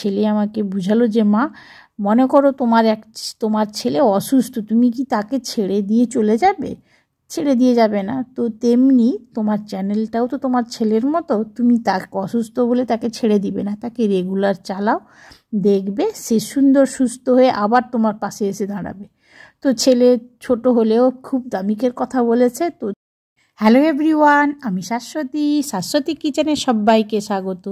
ছেলে আমাকে বুঝালো যে মা, মনে করো তোমার ছেলে অসুস্থ, তুমি কি তাকে ছেড়ে দিয়ে চলে যাবে? ছেড়ে দিয়ে যাবে না। তো তেমনি তোমার চ্যানেলটাও তো তোমার ছেলের মতো, তুমি তাকে অসুস্থ বলে তাকে ছেড়ে দিবে না, তাকে রেগুলার চালাও, দেখবে সে সুন্দর সুস্থ হয়ে আবার তোমার পাশে এসে দাঁড়াবে। তো ছেলে ছোট হলেও খুব দামিকের কথা বলেছে। তো হ্যালো এভরিওয়ান, আমি শাশ্বতী কিচেনে সবাইকে স্বাগত।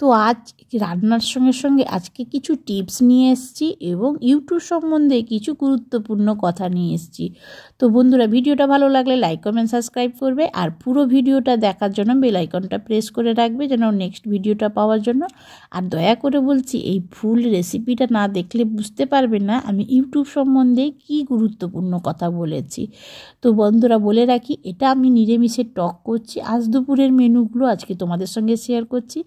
তো আজ রান্নার সঙ্গে সঙ্গে আজকে কিছু টিপস নিয়ে এসেছি এবং ইউটিউব সম্বন্ধে কিছু গুরুত্বপূর্ণ কথা নিয়ে এসেছি। তো বন্ধুরা, ভিডিওটা ভালো লাগলে লাইক কমেন্ট সাবস্ক্রাইব করবে, আর পুরো ভিডিওটা দেখার জন্য বেল আইকনটা প্রেস করে রাখবে যেন নেক্সট ভিডিওটা পাওয়ার জন্য। আর দয়া করে বলছি, এই ফুল রেসিপিটা না দেখলে বুঝতে পারবে না আমি ইউটিউব সম্বন্ধে কি গুরুত্বপূর্ণ কথা বলেছি। তো বন্ধুরা, বলে রাখি, এটা আমি নিরামিষের টক করছি। আজ দুপুরের মেনুগুলো আজকে তোমাদের সঙ্গে শেয়ার করছি।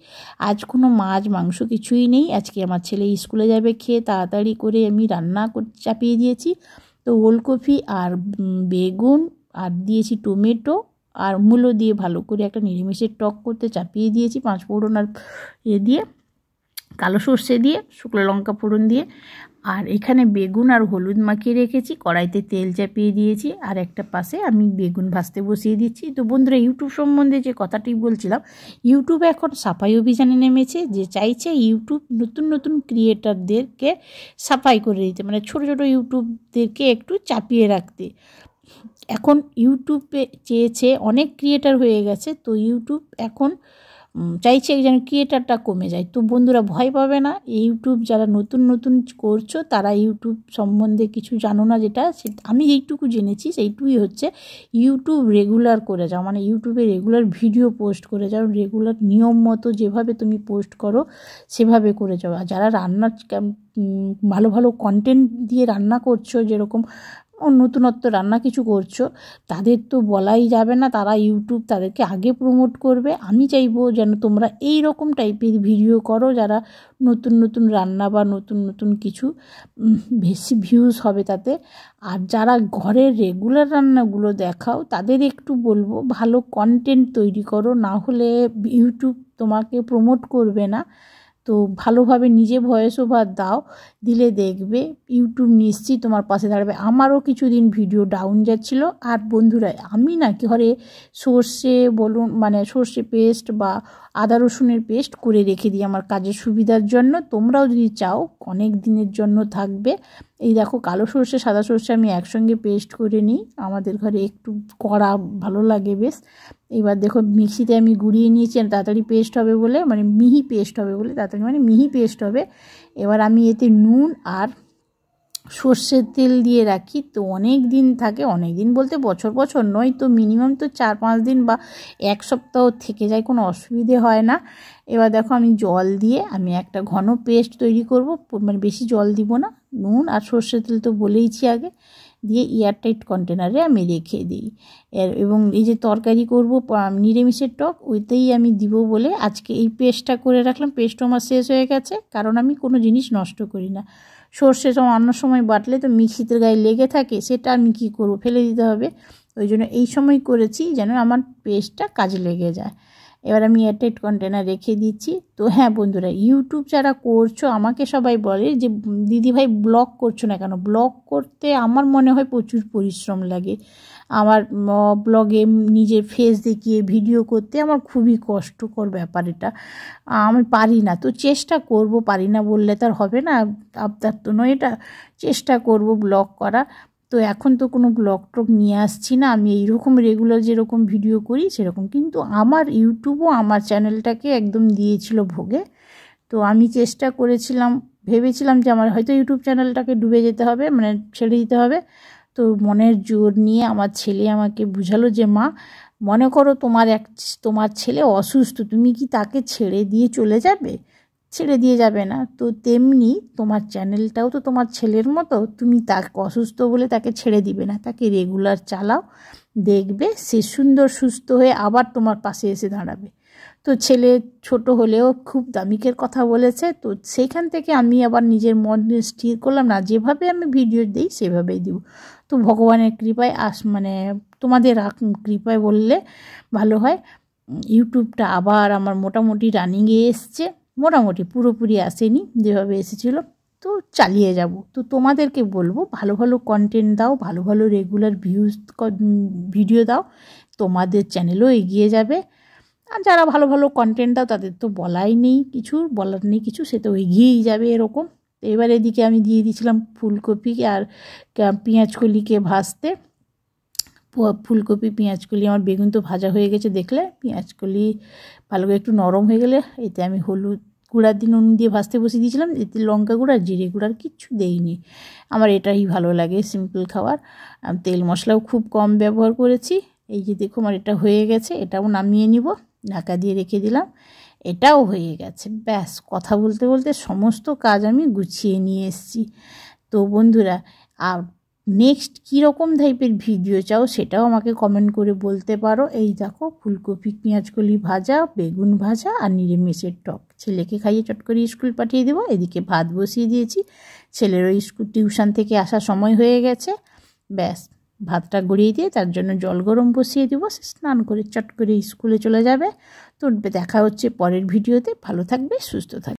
আজ কোনো মাছ মাংস কিছুই নেই। আজকে আমার ছেলে স্কুলে যাবে, খেয়ে তাড়াতাড়ি করে আমি রান্না চাপিয়ে দিয়েছি। তো ওলকপি আর বেগুন আর দিয়েছি টমেটো আর মূলো দিয়ে ভালো করে একটা নিরামিষের টক করতে চাপিয়ে দিয়েছি, 5 ফোড়ন আর দিয়ে কালো সর্ষে দিয়ে শুকনো লঙ্কা ফোড়ন দিয়ে। আর এখানে বেগুন আর হলুদ মাখিয়ে রেখেছি, কড়াইতে তেল চাপিয়ে দিয়েছি, আর একটা পাশে আমি বেগুন ভাজতে বসিয়ে দিচ্ছি। তো বন্ধুরা, ইউটিউব সম্বন্ধে যে কথাটি বলছিলাম, ইউটিউবে এখন সাফাই অভিযানে নেমেছে, যে চাইছে ইউটিউব নতুন নতুন ক্রিয়েটারদেরকে সাফাই করে দিতে, মানে ছোটো ছোটো ইউটিউবদেরকে একটু চাপিয়ে রাখতে। এখন ইউটিউবে চেয়েছে, অনেক ক্রিয়েটার হয়ে গেছে, তো ইউটিউব এখন চাইছে যেন ক্রিয়েটারটা কমে যায়। তো বন্ধুরা, ভয় পাবে না। ইউটিউব যারা নতুন নতুন করছো, তারা ইউটিউব সম্বন্ধে কিছু জানো না, যেটা আমি এইটুকু জেনেছি সেইটুকুই হচ্ছে, ইউটিউব রেগুলার করে যাও, মানে ইউটিউবে রেগুলার ভিডিও পোস্ট করে যাও, রেগুলার নিয়ম মতো যেভাবে তুমি পোস্ট করো সেভাবে করে যাও। আর যারা রান্নার ভালো ভালো কন্টেন্ট দিয়ে রান্না করছো, যেরকম নতুনত্ব রান্না কিছু করছো, তাদের তো বলাই যাবে না, তারা ইউটিউব তাদেরকে আগে প্রমোট করবে। আমি চাইবো যেন তোমরা এই রকম টাইপের ভিডিও করো, যারা নতুন নতুন রান্না বা নতুন নতুন কিছু, বেশি ভিউজ হবে তাতে। আর যারা ঘরের রেগুলার রান্নাগুলো দেখাও, তাদের একটু বলবো ভালো কন্টেন্ট তৈরি করো, না হলে ইউটিউব তোমাকে প্রমোট করবে না। তো ভালোভাবে নিজে ভয়েস ওভার দাও, দিলে দেখবে ইউটিউব নিশ্চয়ই তোমার পাশে দাঁড়াবে। আমারও কিছুদিন ভিডিও ডাউন যাচ্ছিলো। আর বন্ধুরা, আমি না ঘরে সর্ষে বলুন, মানে সর্ষে পেস্ট বা আদা রসুনের পেস্ট করে রেখে দিই আমার কাজের সুবিধার জন্য। তোমরাও যদি চাও অনেক দিনের জন্য থাকবে, এই দেখো কালো সর্ষে সাদা সর্ষে আমি একসঙ্গে পেস্ট করে নিই, আমাদের ঘরে একটু কড়া ভালো লাগে বেশ। এবার দেখো মিক্সিতে আমি গুঁড়িয়ে নিয়েছি, তাড়াতাড়ি পেস্ট হবে বলে, মানে মিহি পেস্ট হবে বলে, তাড়াতাড়ি মানে মিহি পেস্ট হবে। এবার আমি এতে নুন আর সর্ষের তেল দিয়ে রাখি, তো অনেক দিন থাকে। অনেক দিন বলতে বছর বছর নয়, তো মিনিমাম তো 4-5 দিন বা 1 সপ্তাহ থেকে যায়, কোনো অসুবিধে হয় না। এবার দেখো আমি জল দিয়ে আমি একটা ঘন পেস্ট তৈরি করব, মানে বেশি জল দিব না। নুন আর সর্ষের তেল তো বলেইছি আগে, দিয়ে এয়ারটাইট কন্টেনারে আমি রেখে দিই। এবং এই যে তরকারি করব নিরামিষের টক, ওইতেই আমি দিব বলে আজকে এই পেস্টটা করে রাখলাম। পেস্টও আমার শেষ হয়ে গেছে, কারণ আমি কোনো জিনিস নষ্ট করি না। সর্ষে অন্য সময় বাটলে তো মিক্সিতে গায়ে লেগে থাকে, সেটা আমি কী করব, ফেলে দিতে হবে। ওই জন্য এই সময় করেছি যেন আমার পেস্টটা কাজে লেগে যায়। এবার আমি এয়ারটাইট কন্টেনার রেখে দিচ্ছি। তো হ্যাঁ বন্ধুরা, ইউটিউব যারা করছো, আমাকে সবাই বলে যে দিদিভাই ব্লগ করছো না কেন? ব্লগ করতে আমার মনে হয় প্রচুর পরিশ্রম লাগে। আমার ব্লগে নিজের ফেস দেখিয়ে ভিডিও করতে আমার খুবই কষ্টকর ব্যাপার এটা, আমি পারি না। তো চেষ্টা করব, পারি না বললে তার হবে না, আবদার তো নয় এটা, চেষ্টা করব ব্লগ করা। তো এখন তো কোনো ব্লগ টক নিয়ে আসছি না, আমি এইরকম রেগুলার যেরকম ভিডিও করি সেরকম। কিন্তু আমার ইউটিউবও আমার চ্যানেলটাকে একদম দিয়েছিল ভোগে। তো আমি চেষ্টা করেছিলাম, ভেবেছিলাম যে আমার হয়তো ইউটিউব চ্যানেলটাকে ডুবে যেতে হবে, মানে ছেড়ে দিতে হবে। তো মনের জোর নিয়ে আমার ছেলে আমাকে বুঝালো যে মা, মনে করো তোমার ছেলে অসুস্থ, তুমি কি তাকে ছেড়ে দিয়ে চলে যাবে? ছেড়ে দিয়ে যাবে না। তো তেমনি তোমার চ্যানেলটাও তো তোমার ছেলের মতো, তুমি তাকে অসুস্থ বলে তাকে ছেড়ে দিবে না, তাকে রেগুলার চালাও, দেখবে সে সুন্দর সুস্থ হয়ে আবার তোমার পাশে এসে দাঁড়াবে। তো ছেলে ছোট হলেও খুব দামিকের কথা বলেছে। তো সেইখান থেকে আমি আবার নিজের মন স্থির করলাম, না যেভাবে আমি ভিডিও দিই সেভাবেই দিব। তো ভগবানের কৃপায় মানে তোমাদের কৃপায় বললে ভালো হয়, ইউটিউবটা আবার আমার মোটামুটি রানিংয়ে এসছে। মোটামুটি পুরোপুরি আসেনি, যেভাবে এসেছিলো। তো চালিয়ে যাব। তো তোমাদেরকে বলবো ভালো ভালো কন্টেন্ট দাও, ভালো ভালো রেগুলার ভিডিও দাও, তোমাদের চ্যানেলও এগিয়ে যাবে। আর যারা ভালো ভালো কন্টেন্ট দাও তাদের তো বলার নেই কিছু, সে তো এগিয়েই যাবে এরকম। তো এবার এদিকে আমি দিয়ে দিয়েছিলাম ফুলকপি আর পেঁয়াজকলিকে ভাজতে। ফুলকপি পেঁয়াজকলি আমার বেগুন তো ভাজা হয়ে গেছে দেখলে, পেঁয়াজকলি ভালো করে একটু নরম হয়ে গেলে এতে আমি হলুদ গুঁড়ার দিয়ে নুন দিয়ে ভাজতে বসিয়ে দিয়েছিলাম। এতে লঙ্কা গুঁড়া জিরে গুঁড়ার কিচ্ছু দেইনি, আমার এটাই ভালো লাগে সিম্পল খাবার। তেল মশলাও খুব কম ব্যবহার করেছি। এই যে দেখো আমার এটা হয়ে গেছে, এটাও নামিয়ে নিব, ঢাকা দিয়ে রেখে দিলাম। এটাও হয়ে গেছে, ব্যাস কথা বলতে বলতে সমস্ত কাজ আমি গুছিয়ে নিয়ে এসেছি। তো বন্ধুরা, আর নেক্সট কীরকম টাইপের ভিডিও চাও সেটাও আমাকে কমেন্ট করে বলতে পারো। এই দেখো ফুলকপি পেঁয়াজকলি ভাজা, বেগুন ভাজা আর নিরামিষের টক, ছেলেকে খাইয়ে চট করে স্কুল পাঠিয়ে দেবো। এদিকে ভাত বসিয়ে দিয়েছি, ছেলেরও স্কুল টিউশন থেকে আসার সময় হয়ে গেছে। ব্যাস ভাতটা গড়িয়ে দিয়ে তার জন্য জল গরম বসিয়ে দেবো, সে স্নান করে চট করে স্কুলে চলে যাবে। তো দেখা হচ্ছে পরের ভিডিওতে, ভালো থাকবে, সুস্থ থাকবে।